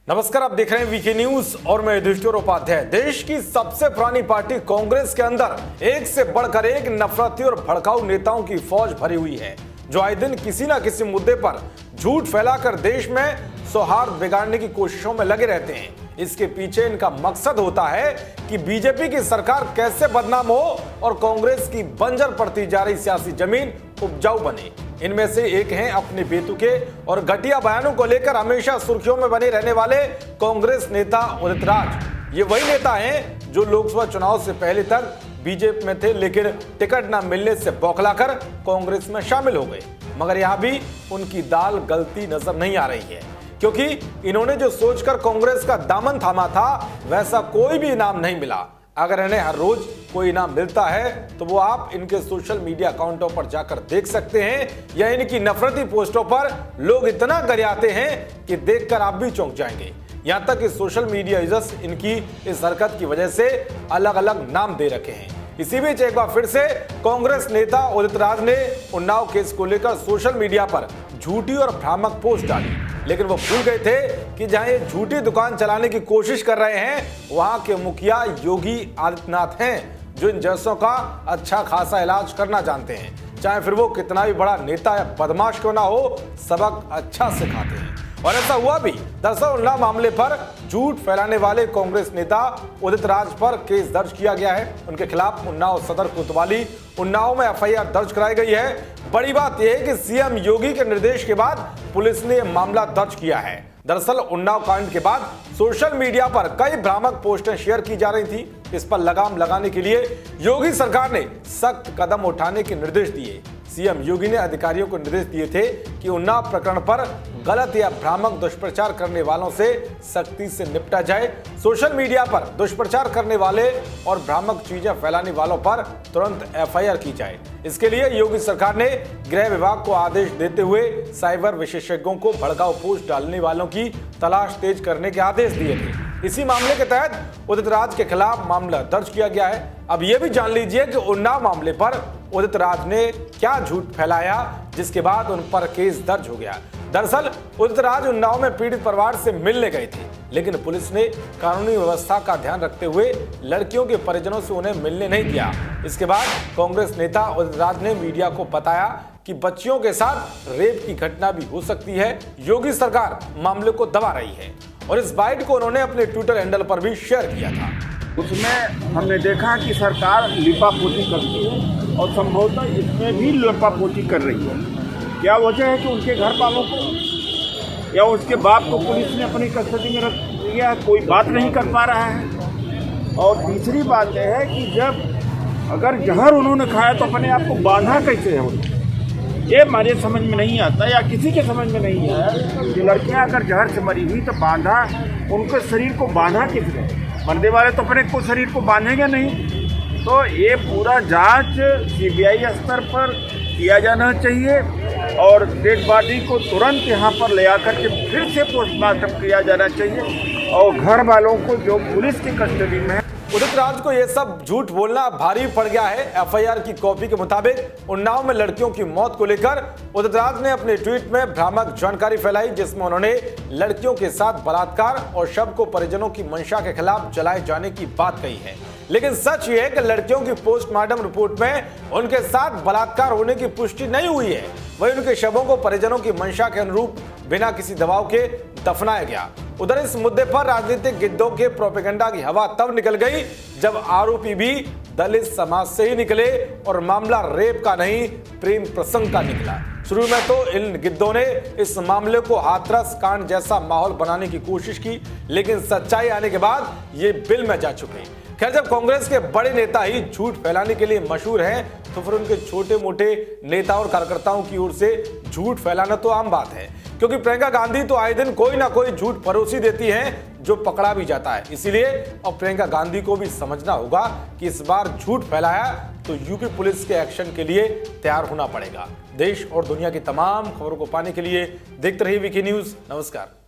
नमस्कार, आप देख रहे हैं वीके न्यूज और मैं युधिष्ठिर उपाध्याय। देश की सबसे पुरानी पार्टी कांग्रेस के अंदर एक से बढ़कर एक नफरती और भड़काऊ नेताओं की फौज भरी हुई है, जो आए दिन किसी न किसी मुद्दे पर झूठ फैलाकर देश में सौहार्द बिगाड़ने की कोशिशों में लगे रहते हैं। इसके पीछे इनका मकसद होता है कि बीजेपी की सरकार कैसे बदनाम हो और कांग्रेस की बंजर पड़ती जा रही सियासी जमीन उपजाऊ बने। इनमें से एक हैं अपने बेतुके और घटिया बयानों को लेकर हमेशा सुर्खियों में बने रहने वाले कांग्रेस नेता उदित राज। ये वही नेता हैं जो लोकसभा चुनाव से पहले तक बीजेपी में थे, लेकिन टिकट न मिलने से बौखलाकर कांग्रेस में शामिल हो गए। मगर यहां भी उनकी दाल गलती नजर नहीं आ रही है, क्योंकि इन्होंने जो सोचकर कांग्रेस का दामन थामा था वैसा कोई भी इनाम नहीं मिला। अगर इन्हें हर रोज कोई इनाम मिलता है तो वो आप इनके सोशल मीडिया अकाउंटों पर जाकर देख सकते हैं, या इनकी नफरती पोस्टों पर लोग इतना गरियाते हैं कि देखकर आप भी चौंक जाएंगे। यहां तक कि सोशल मीडिया यूजर्स इनकी इस हरकत की वजह से अलग अलग नाम दे रखे हैं। इसी बीच एक बार फिर से कांग्रेस नेता उदित राज ने उन्नाव केस को लेकर सोशल मीडिया पर झूठी और भ्रामक पोस्ट डाली, लेकिन वो भूल गए थे कि जहां ये झूठी दुकान चलाने की कोशिश कर रहे हैं वहां के मुखिया योगी आदित्यनाथ हैं, जो इन जैसों का अच्छा खासा इलाज करना जानते हैं। चाहे फिर वो कितना भी बड़ा नेता या बदमाश क्यों ना हो, सबक अच्छा सिखाते हैं। और ऐसा हुआ भी। दरअसल उन्नाव मामले पर झूठ फैलाने वाले कांग्रेस नेता उदित राज पर केस दर्ज किया गया है। उनके खिलाफ उन्नाव सदर कोतवाली उन्नाव में एफआईआर दर्ज कराई गई है। बड़ी बात यह है कि सीएम योगी के निर्देश के बाद पुलिस ने मामला दर्ज किया है। दरअसल उन्नाव कांड के बाद सोशल मीडिया पर कई भ्रामक पोस्टें शेयर की जा रही थी। इस पर लगाम लगाने के लिए योगी सरकार ने सख्त कदम उठाने के निर्देश दिए। सीएम योगी ने अधिकारियों को निर्देश दिए थे कि उन्नाव प्रकरण पर गलत या भ्रामक दुष्प्रचार करने वालों से सख्ती से निपटा जाए। सोशल मीडिया पर दुष्प्रचार करने वाले और भ्रामक चीजें फैलाने वालों पर तुरंत एफआईआर की जाए। इसके लिए योगी सरकार ने गृह विभाग को आदेश देते हुए साइबर विशेषज्ञों को भड़काऊ पोस्ट डालने वालों की तलाश तेज करने के आदेश दिए थे। इसी मामले के तहत उदित राज के खिलाफ मामला दर्ज किया गया है। अब यह भी जान लीजिए कि उन्नाव मामले पर उदित राज ने क्या झूठ फैलाया, जिसके बाद उन पर केस दर्ज हो गया। दरअसल उदित राज उन्नाव में पीड़ित परिवार से मिलने गए थे, लेकिन पुलिस ने कानूनी व्यवस्था का ध्यान रखते हुए लड़कियों के परिजनों से उन्हें मिलने नहीं दिया। इसके बाद कांग्रेस नेता उदित राज ने मीडिया को बताया कि बच्चियों के साथ रेप की घटना भी हो सकती है। योगी सरकार मामले को दबा रही है और इस बाइट को उन्होंने अपने ट्विटर हैंडल पर भी शेयर किया था। उसमें हमने देखा कि सरकार लिपापोती करती है और संभवतः इसमें भी लिपापोती कर रही है। क्या वजह है कि उनके घर वालों को या उसके बाप को पुलिस ने अपनी कस्टडी में रख लिया, कोई बात नहीं कर पा रहा है। और तीसरी बात यह है कि जब अगर जहर उन्होंने खाया तो अपने आप को बांधा कैसे है, ये हमारे समझ में नहीं आता या किसी के समझ में नहीं है कि लड़कियां अगर जहर से मरी हुई तो बांधा, उनके शरीर को बांधा किसने? मरने वाले तो अपने को शरीर को बांधेंगे नहीं। तो ये पूरा जांच सीबीआई स्तर पर किया जाना चाहिए और डेड बॉडी को तुरंत यहाँ पर ले आकर के फिर से पोस्टमार्टम किया जाना चाहिए और घर वालों को जो पुलिस की कस्टडी में है। उदित राज को यह सब झूठ बोलना भारी पड़ गया है। एफआईआर की कॉपी के मुताबिक उन्नाव में लड़कियों की मौत को लेकर उदित राज ने अपने ट्वीट में भ्रामक जानकारी फैलाई, जिसमें उन्होंने लड़कियों के साथ बलात्कार और शव को परिजनों की मंशा के खिलाफ जलाए जाने की बात कही है। लेकिन सच ये है कि लड़कियों की पोस्टमार्टम रिपोर्ट में उनके साथ बलात्कार होने की पुष्टि नहीं हुई है। वहीं उनके शवों को परिजनों की मंशा के अनुरूप बिना किसी दबाव के दफनाया गया। उधर इस मुद्दे पर राजनीतिक गिद्धों के प्रोपेगेंडा की हवा तब निकल गई जब आरोपी भी दलित समाज से ही निकले और मामला रेप का नहीं, प्रेम प्रसंग का निकला। शुरू में तो इन गिद्धों ने इस मामले को हाथरस कांड जैसा माहौल बनाने की कोशिश की, लेकिन सच्चाई आने के बाद ये बिल में जा चुके। खैर, जब कांग्रेस के बड़े नेता ही झूठ फैलाने के लिए मशहूर हैं, तो फिर उनके छोटे मोटे नेता और कार्यकर्ताओं की ओर से झूठ फैलाना तो आम बात है, क्योंकि प्रियंका गांधी तो आए दिन कोई ना कोई झूठ परोसी देती हैं जो पकड़ा भी जाता है। इसीलिए अब प्रियंका गांधी को भी समझना होगा कि इस बार झूठ फैलाया तो यूपी पुलिस के एक्शन के लिए तैयार होना पड़ेगा। देश और दुनिया की तमाम खबरों को पाने के लिए देखते रहिए वीके न्यूज। नमस्कार।